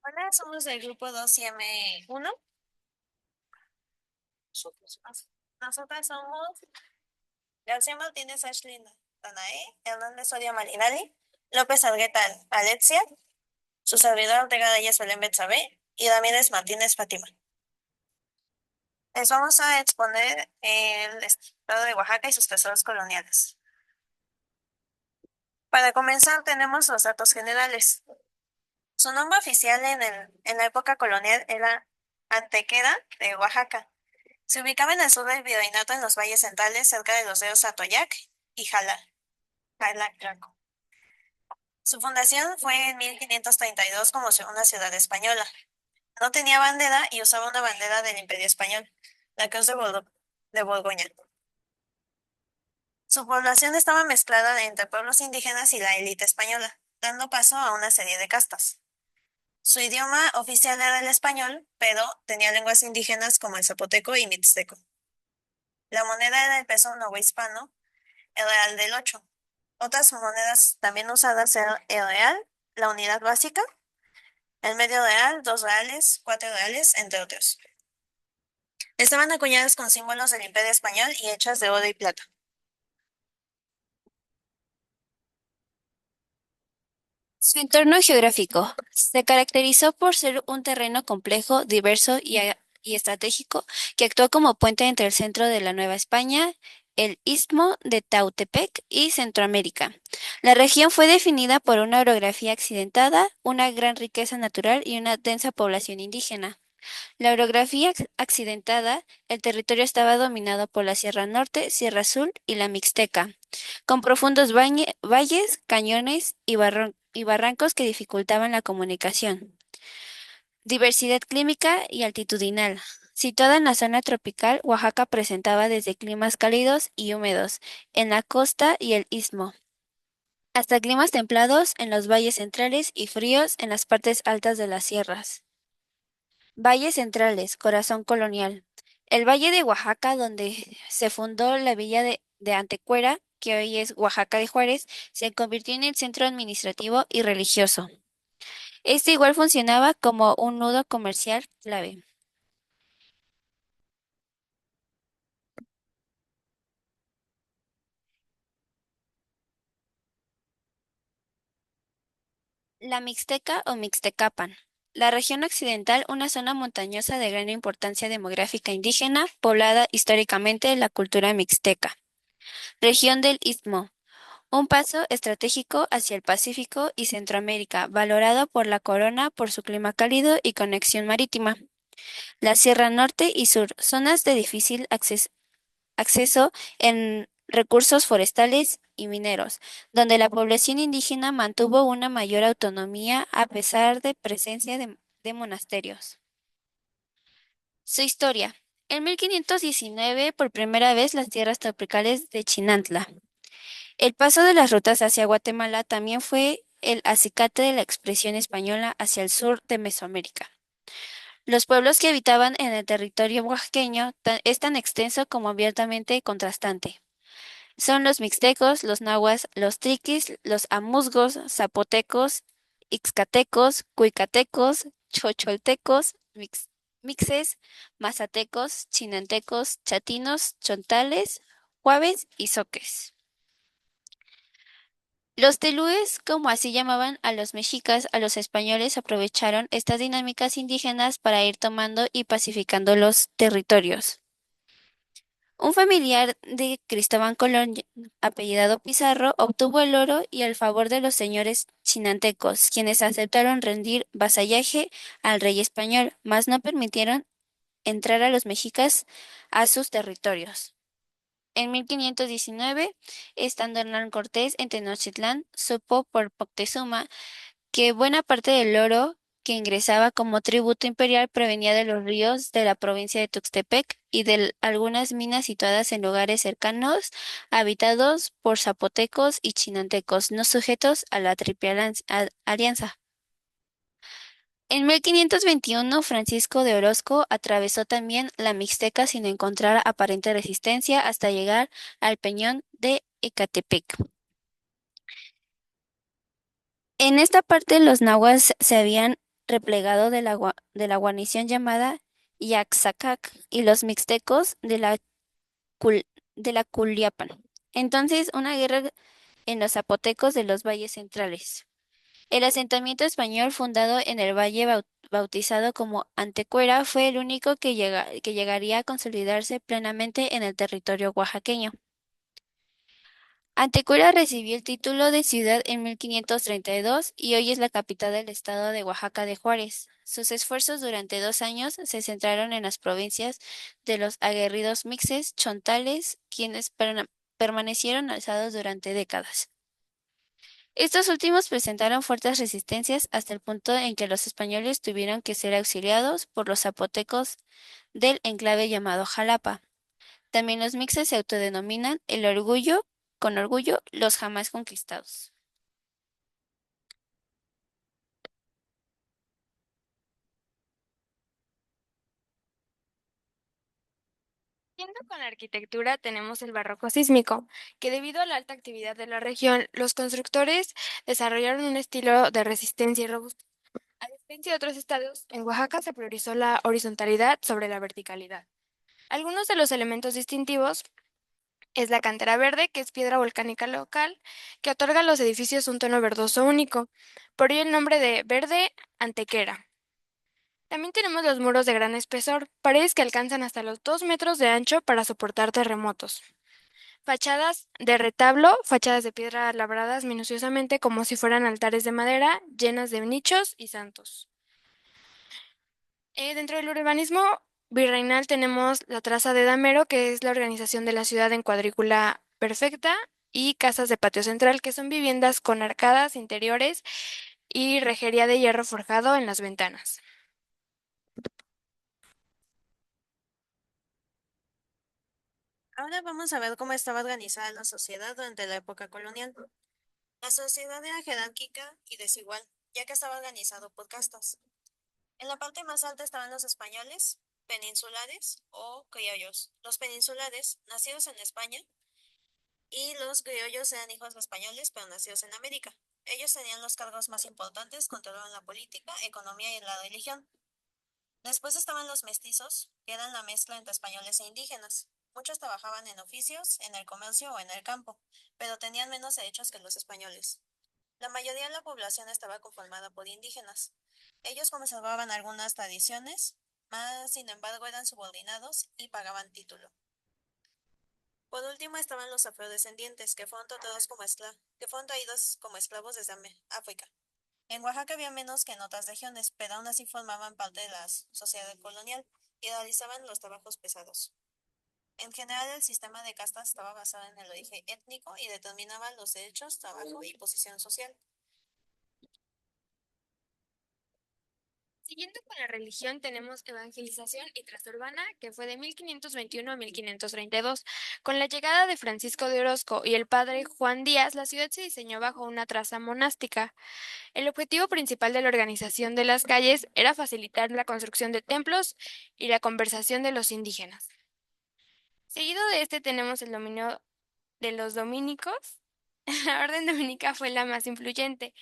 Hola, somos del grupo 2M1. Nosotras somos García Martínez, Ashley Danae, Hernández Soria Marinali, López Argueta Alexia, su servidor Ortega Reyes Belén Betsabe y Ramírez Martínez Fátima. Les vamos a exponer el estado de Oaxaca y sus tesoros coloniales. Para comenzar, tenemos los datos generales. Su nombre oficial en la época colonial era Antequera de Oaxaca. Se ubicaba en el sur del Virreinato en los valles centrales, cerca de los ríos Atoyac y Jalacraco. Su fundación fue en 1532 como una ciudad española. No tenía bandera y usaba una bandera del Imperio Español, la Cruz de Borgoña. Su población estaba mezclada entre pueblos indígenas y la élite española, dando paso a una serie de castas. Su idioma oficial era el español, pero tenía lenguas indígenas como el zapoteco y mixteco. La moneda era el peso novohispano, el real del 8. Otras monedas también usadas eran el real, la unidad básica, el medio real, 2 reales, 4 reales, entre otros. Estaban acuñadas con símbolos del Imperio Español y hechas de oro y plata. Su entorno geográfico se caracterizó por ser un terreno complejo, diverso y estratégico que actuó como puente entre el centro de la Nueva España, el Istmo de Tehuantepec y Centroamérica. La región fue definida por una orografía accidentada, una gran riqueza natural y una densa población indígena. La orografía accidentada, el territorio estaba dominado por la Sierra Norte, Sierra Azul y la Mixteca, con profundos valles, cañones y barrancos que dificultaban la comunicación. Diversidad clímica y altitudinal. Situada en la zona tropical, Oaxaca presentaba desde climas cálidos y húmedos en la costa y el istmo, hasta climas templados en los valles centrales y fríos en las partes altas de las sierras. Valles centrales, corazón colonial. El Valle de Oaxaca, donde se fundó la villa de Antequera, que hoy es Oaxaca de Juárez, se convirtió en el centro administrativo y religioso. Este igual funcionaba como un nudo comercial clave. La Mixteca o Mixtecapan. La región occidental, una zona montañosa de gran importancia demográfica indígena, poblada históricamente de la cultura mixteca. Región del Istmo. Un paso estratégico hacia el Pacífico y Centroamérica, valorado por la corona por su clima cálido y conexión marítima. La Sierra Norte y Sur, zonas de difícil acceso en recursos forestales y mineros, donde la población indígena mantuvo una mayor autonomía a pesar de presencia de monasterios. Su historia. En 1519, por primera vez, las tierras tropicales de Chinantla. El paso de las rutas hacia Guatemala también fue el acicate de la expresión española hacia el sur de Mesoamérica. Los pueblos que habitaban en el territorio oaxaqueño es tan extenso como abiertamente contrastante. Son los mixtecos, los nahuas, los triquis, los amuzgos, zapotecos, ixcatecos, cuicatecos, chocholtecos, mixes, mazatecos, chinantecos, chatinos, chontales, juaves y zoques. Los telúes, como así llamaban a los mexicas, a los españoles aprovecharon estas dinámicas indígenas para ir tomando y pacificando los territorios. Un familiar de Cristóbal Colón, apellidado Pizarro, obtuvo el oro y el favor de los señores chinantecos, quienes aceptaron rendir vasallaje al rey español, mas no permitieron entrar a los mexicas a sus territorios. En 1519, estando Hernán Cortés en Tenochtitlán, supo por Moctezuma que buena parte del oro que ingresaba como tributo imperial provenía de los ríos de la provincia de Tuxtepec y de algunas minas situadas en lugares cercanos, habitados por zapotecos y chinantecos, no sujetos a la Triple Alianza. En 1521, Francisco de Orozco atravesó también la Mixteca sin encontrar aparente resistencia hasta llegar al Peñón de Ecatepec. En esta parte los nahuas se habían replegado de de la guarnición llamada Yaxacac y los mixtecos Cul- de la Culiapan. Entonces, una guerra en los zapotecos de los valles centrales. El asentamiento español fundado en el valle bautizado como Antequera fue el único que llegaría a consolidarse plenamente en el territorio oaxaqueño. Antequera recibió el título de ciudad en 1532 y hoy es la capital del estado de Oaxaca de Juárez. Sus esfuerzos durante 2 años se centraron en las provincias de los aguerridos mixes chontales, quienes permanecieron alzados durante décadas. Estos últimos presentaron fuertes resistencias hasta el punto en que los españoles tuvieron que ser auxiliados por los zapotecos del enclave llamado Jalapa. También los mixes se autodenominan con orgullo, los jamás conquistados. Siguiendo con la arquitectura, tenemos el barroco sísmico, que debido a la alta actividad de la región, los constructores desarrollaron un estilo de resistencia y robustez. A diferencia de otros estados, en Oaxaca se priorizó la horizontalidad sobre la verticalidad. Algunos de los elementos distintivos es la cantera verde, que es piedra volcánica local, que otorga a los edificios un tono verdoso único, por ello el nombre de verde antequera. También tenemos los muros de gran espesor, paredes que alcanzan hasta los 2 metros de ancho para soportar terremotos. Fachadas de retablo, fachadas de piedra labradas minuciosamente como si fueran altares de madera, llenas de nichos y santos. Dentro del urbanismo virreinal tenemos la traza de Damero, que es la organización de la ciudad en cuadrícula perfecta, y casas de patio central, que son viviendas con arcadas interiores y rejería de hierro forjado en las ventanas. Ahora vamos a ver cómo estaba organizada la sociedad durante la época colonial. La sociedad era jerárquica y desigual, ya que estaba organizado por castas. En la parte más alta estaban los españoles, peninsulares o criollos. Los peninsulares, nacidos en España, y los criollos eran hijos de españoles, pero nacidos en América. Ellos tenían los cargos más importantes, controlaban la política, economía y la religión. Después estaban los mestizos, que eran la mezcla entre españoles e indígenas. Muchos trabajaban en oficios, en el comercio o en el campo, pero tenían menos derechos que los españoles. La mayoría de la población estaba conformada por indígenas. Ellos conservaban algunas tradiciones, mas sin embargo eran subordinados y pagaban título. Por último estaban los afrodescendientes, que fueron traídos como esclavos desde África. En Oaxaca había menos que en otras regiones, pero aún así formaban parte de la sociedad colonial y realizaban los trabajos pesados. En general, el sistema de castas estaba basado en el origen étnico y determinaba los derechos, trabajo y posición social. Siguiendo con la religión, tenemos evangelización y transurbana, que fue de 1521 a 1532. Con la llegada de Francisco de Orozco y el padre Juan Díaz, la ciudad se diseñó bajo una traza monástica. El objetivo principal de la organización de las calles era facilitar la construcción de templos y la conversación de los indígenas. Seguido de este tenemos el dominio de los dominicos. La orden dominica fue la más influyente.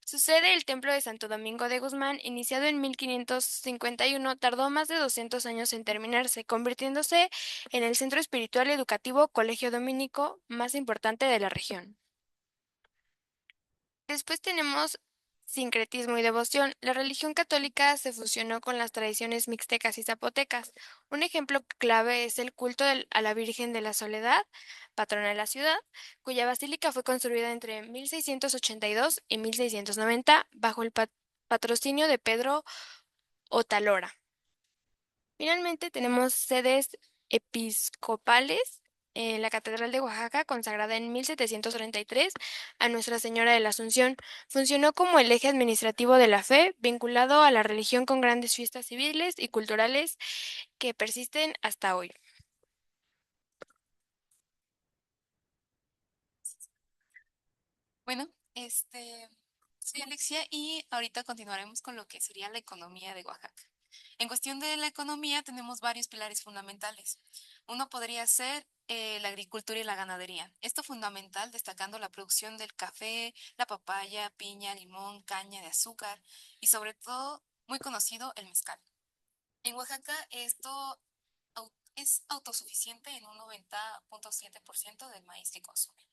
Su sede, el Templo de Santo Domingo de Guzmán, iniciado en 1551, tardó más de 200 años en terminarse, convirtiéndose en el centro espiritual y educativo colegio dominico más importante de la región. Después tenemos sincretismo y devoción. La religión católica se fusionó con las tradiciones mixtecas y zapotecas. Un ejemplo clave es el culto a la Virgen de la Soledad, patrona de la ciudad, cuya basílica fue construida entre 1682 y 1690 bajo el patrocinio de Pedro Otalora. Finalmente tenemos sedes episcopales en la Catedral de Oaxaca, consagrada en 1733 a Nuestra Señora de la Asunción. Funcionó como el eje administrativo de la fe, vinculado a la religión con grandes fiestas civiles y culturales que persisten hasta hoy. Bueno, soy Alexia y ahorita continuaremos con lo que sería la economía de Oaxaca. En cuestión de la economía tenemos varios pilares fundamentales. Uno podría ser la agricultura y la ganadería. Esto fundamental destacando la producción del café, la papaya, piña, limón, caña de azúcar y sobre todo muy conocido el mezcal. En Oaxaca esto es autosuficiente en un 90.7% del maíz que consume.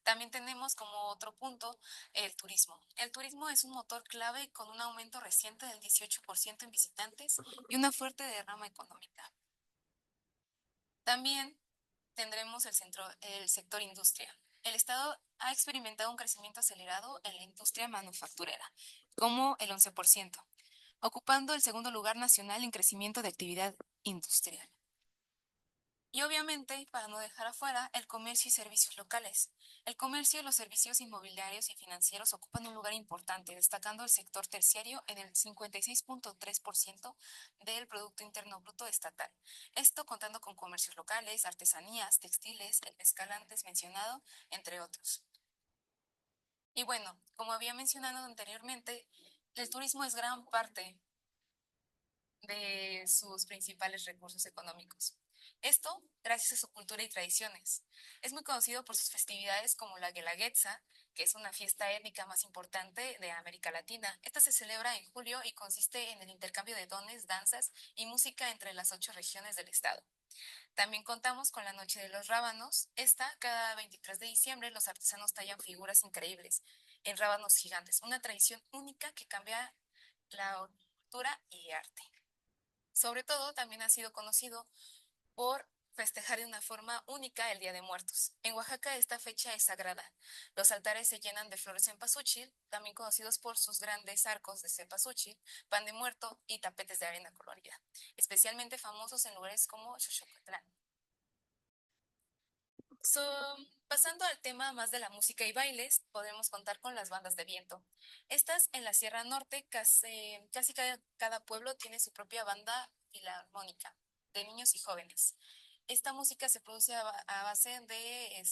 También tenemos como otro punto el turismo. El turismo es un motor clave con un aumento reciente del 18% en visitantes y una fuerte derrama económica. También tendremos el sector industria. El Estado ha experimentado un crecimiento acelerado en la industria manufacturera, como el 11%, ocupando el segundo lugar nacional en crecimiento de actividad industrial. Y obviamente, para no dejar afuera, el comercio y servicios locales. El comercio y los servicios inmobiliarios y financieros ocupan un lugar importante, destacando el sector terciario en el 56.3% del Producto Interno Bruto estatal. Esto contando con comercios locales, artesanías, textiles, el mezcal antes mencionado, entre otros. Y bueno, como había mencionado anteriormente, el turismo es gran parte de sus principales recursos económicos. Esto gracias a su cultura y tradiciones. Es muy conocido por sus festividades como la Guelaguetza, que es una fiesta étnica más importante de América Latina. Esta se celebra en julio y consiste en el intercambio de dones, danzas y música entre las 8 regiones del estado. También contamos con la Noche de los Rábanos. Esta, cada 23 de diciembre, los artesanos tallan figuras increíbles en rábanos gigantes, una tradición única que cambia la cultura y arte. Sobre todo, también ha sido conocido por festejar de una forma única el Día de Muertos. En Oaxaca esta fecha es sagrada. Los altares se llenan de flores de cempasúchil, también conocidos por sus grandes arcos de cempasúchil, pan de muerto y tapetes de arena colorida, especialmente famosos en lugares como Xochocotlán. So, pasando al tema más de la música y bailes, podemos contar con las bandas de viento. Estas en la Sierra Norte, casi cada pueblo tiene su propia banda filarmónica de niños y jóvenes. Esta música se produce a base de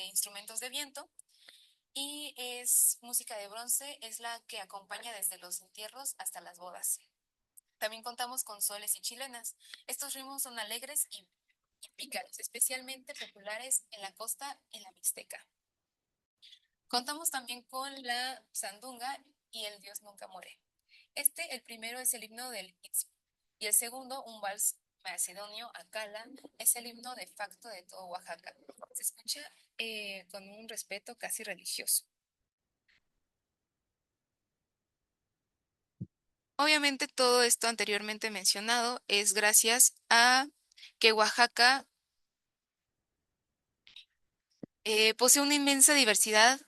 instrumentos de viento y es música de bronce, es la que acompaña desde los entierros hasta las bodas. También contamos con soles y chilenas. Estos ritmos son alegres y pícaros, especialmente populares en la costa en la Mixteca. Contamos también con la sandunga y el Dios nunca muere. El primero es el himno del Istmo y el segundo, un vals macedonio, Acala, es el himno de facto de todo Oaxaca. Se escucha con un respeto casi religioso. Obviamente todo esto anteriormente mencionado es gracias a que Oaxaca posee una inmensa diversidad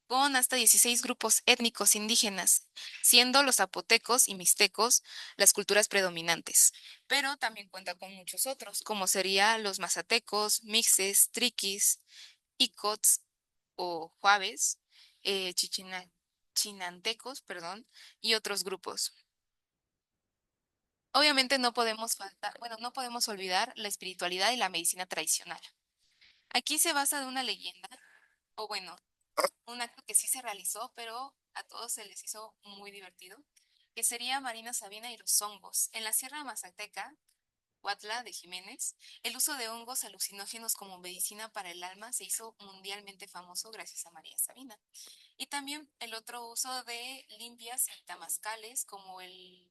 con hasta 16 grupos étnicos indígenas, siendo los zapotecos y mixtecos las culturas predominantes, pero también cuenta con muchos otros, como serían los mazatecos, mixes, triquis, icots o juaves, chinantecos, perdón, y otros grupos. Obviamente no podemos olvidar la espiritualidad y la medicina tradicional. Aquí se basa de una leyenda, o bueno, un acto que sí se realizó, pero a todos se les hizo muy divertido, que sería Marina Sabina y los hongos. En la Sierra Mazateca, Huatla de Jiménez, el uso de hongos alucinógenos como medicina para el alma se hizo mundialmente famoso gracias a María Sabina. Y también el otro uso de limpias y tamazcales, como el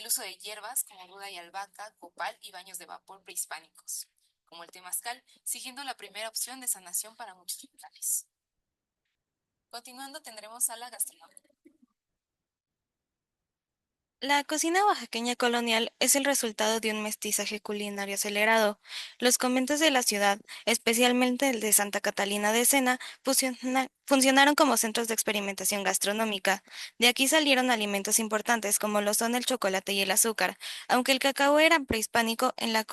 uso de hierbas como ruda y albahaca, copal y baños de vapor prehispánicos, como el temazcal, siguiendo la primera opción de sanación para muchos locales. Continuando, tendremos a la gastronomía. La cocina oaxaqueña colonial es el resultado de un mestizaje culinario acelerado. Los conventos de la ciudad, especialmente el de Santa Catalina de Sena, funcionaron como centros de experimentación gastronómica. De aquí salieron alimentos importantes como lo son el chocolate y el azúcar, aunque el cacao era prehispánico en la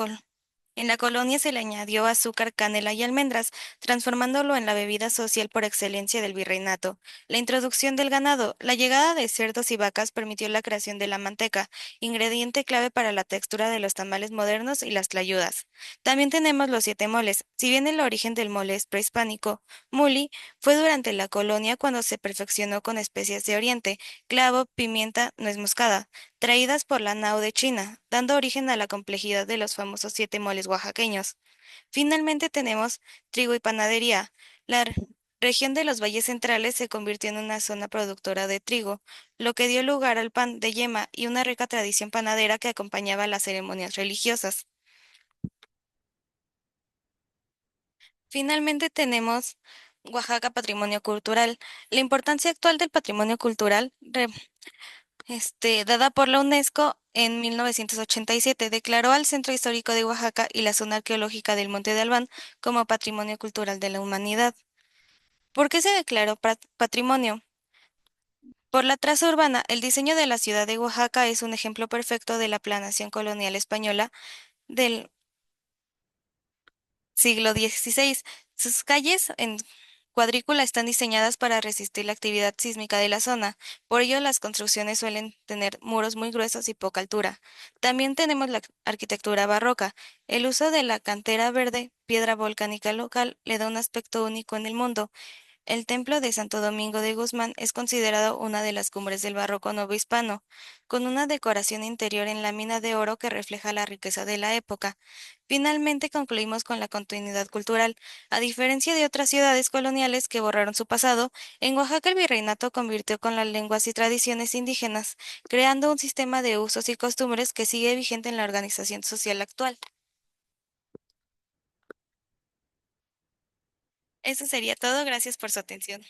colonia se le añadió azúcar, canela y almendras, transformándolo en la bebida social por excelencia del virreinato. La introducción del ganado, la llegada de cerdos y vacas permitió la creación de la manteca, ingrediente clave para la textura de los tamales modernos y las tlayudas. También tenemos los siete moles. Si bien el origen del mole es prehispánico, muli fue durante la colonia cuando se perfeccionó con especias de Oriente, clavo, pimienta, nuez moscada traídas por la nao de China, dando origen a la complejidad de los famosos siete moles oaxaqueños. Finalmente tenemos trigo y panadería. Región de los valles centrales se convirtió en una zona productora de trigo, lo que dio lugar al pan de yema y una rica tradición panadera que acompañaba las ceremonias religiosas. Finalmente tenemos Oaxaca Patrimonio Cultural. La importancia actual del patrimonio cultural, dada por la UNESCO en 1987, declaró al Centro Histórico de Oaxaca y la zona arqueológica del Monte de Albán como Patrimonio Cultural de la Humanidad. ¿Por qué se declaró patrimonio? Por la traza urbana, el diseño de la ciudad de Oaxaca es un ejemplo perfecto de la planación colonial española del siglo XVI. Sus calles en cuadrícula están diseñadas para resistir la actividad sísmica de la zona, por ello las construcciones suelen tener muros muy gruesos y poca altura. También tenemos la arquitectura barroca. El uso de la cantera verde, piedra volcánica local, le da un aspecto único en el mundo. El templo de Santo Domingo de Guzmán es considerado una de las cumbres del barroco novohispano, con una decoración interior en lámina de oro que refleja la riqueza de la época. Finalmente concluimos con la continuidad cultural. A diferencia de otras ciudades coloniales que borraron su pasado, en Oaxaca el virreinato convirtió con las lenguas y tradiciones indígenas, creando un sistema de usos y costumbres que sigue vigente en la organización social actual. Eso sería todo. Gracias por su atención.